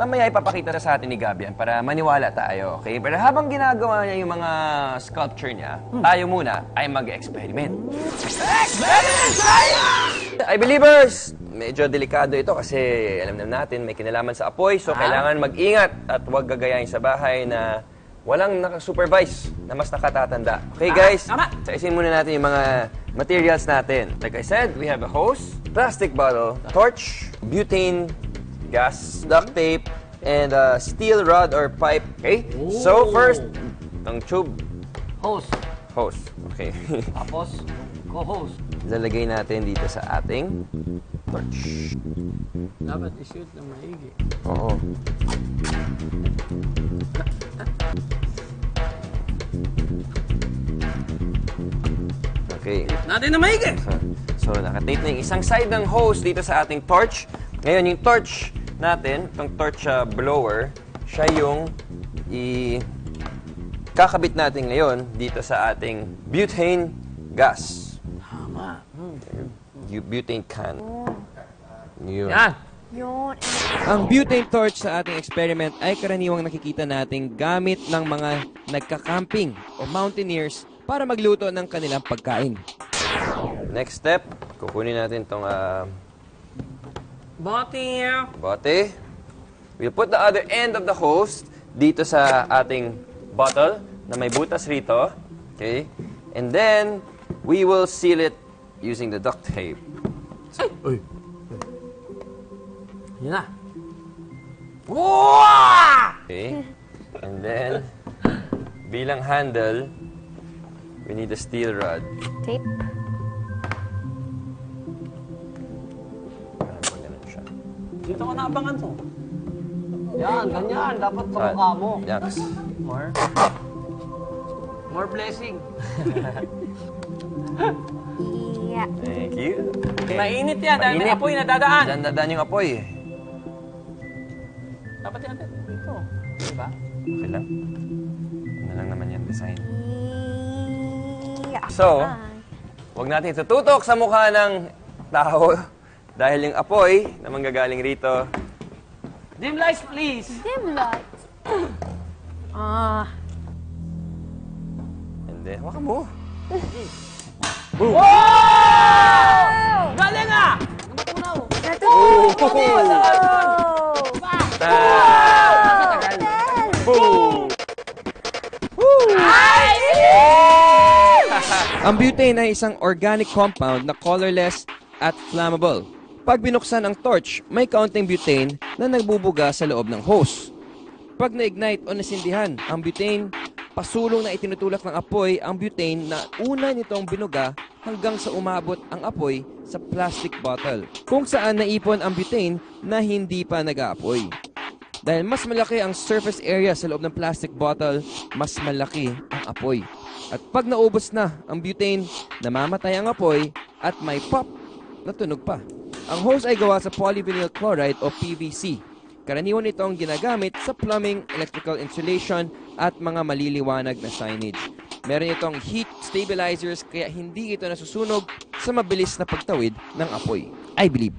mamaya ipapakita na sa atin ni Gabian para maniwala tayo, okay? Pero habang ginagawa niya yung mga sculpture niya, tayo muna ay mag-experiment. Experiment tayo! Ay, believers! Medyo delikado ito kasi alam natin may kinalaman sa apoy, so kailangan mag-ingat at huwag gagayahin sa bahay na walang nakasupervise na mas nakatatanda. Okay, guys? Saisin muna natin yung mga materials natin. Like I said, we have a hose, plastic bottle, torch, butane, gas, duct tape, and a steel rod or pipe. Okay? Ooh. So, first, ang tube. Hose. Hose. Okay. Tapos, co-hose. Lalagay natin dito sa ating torch. Dapat i-shoot na maigi. Oo. Okay. Natin na maigi! So, nakatape na yung isang side ng hose dito sa ating torch. Ngayon, yung torch natin, itong torch blower, siya yung kakabit natin ngayon dito sa ating butane gas. Tama. Butane can. Yun. Yan! Yun. Ang butane torch sa ating experiment ay karaniwang nakikita nating gamit ng mga nagka-camping o mountaineers para magluto ng kanilang pagkain. Next step, kukunin natin itong bote. We'll put the other end of the hose dito sa ating bottle na may butas rito. Okay? And then, we will seal it using the duct tape. Ay! Yan na. Okay? And then, bilang handle, we need a steel rod. Tape. Dito ko naabangan to. Yan, ganyan. Dapat pamukha mo. Yaks. More blessing. Yeah. Thank you. Okay. Mainit yan. Dahil may apoy na dadaan. Diyan dadaan yung apoy. Dapat yan dito. Diba? Okay lang. Ano lang naman yan, design. Yeah. So, huwag natin tututok sa mukha ng tao dahil yung apoy na manggagaling rito. Dim lights, please. Dim lights. And then, hawakan mo. Boom! Wow! Galing ah! Natunaw! Boom! Ang butane ay isang organic compound na colorless at flammable. Pag binuksan ang torch, may kaunting butane na nagbubuga sa loob ng hose. Pag na-ignite o nasindihan ang butane, pasulong na itinutulak ng apoy ang butane na una nitong binuga hanggang sa umabot ang apoy sa plastic bottle, kung saan naipon ang butane na hindi pa nag-aapoy. Dahil mas malaki ang surface area sa loob ng plastic bottle, mas malaki ang apoy. At pag naubos na ang butane, namamatay ang apoy at may pop na tunog pa. Ang hose ay gawa sa polyvinyl chloride o PVC. Karaniwan itong ginagamit sa plumbing, electrical insulation at mga maliliwanag na signage. Meron itong heat stabilizers kaya hindi ito nasusunog sa mabilis na pagtawid ng apoy. I believe.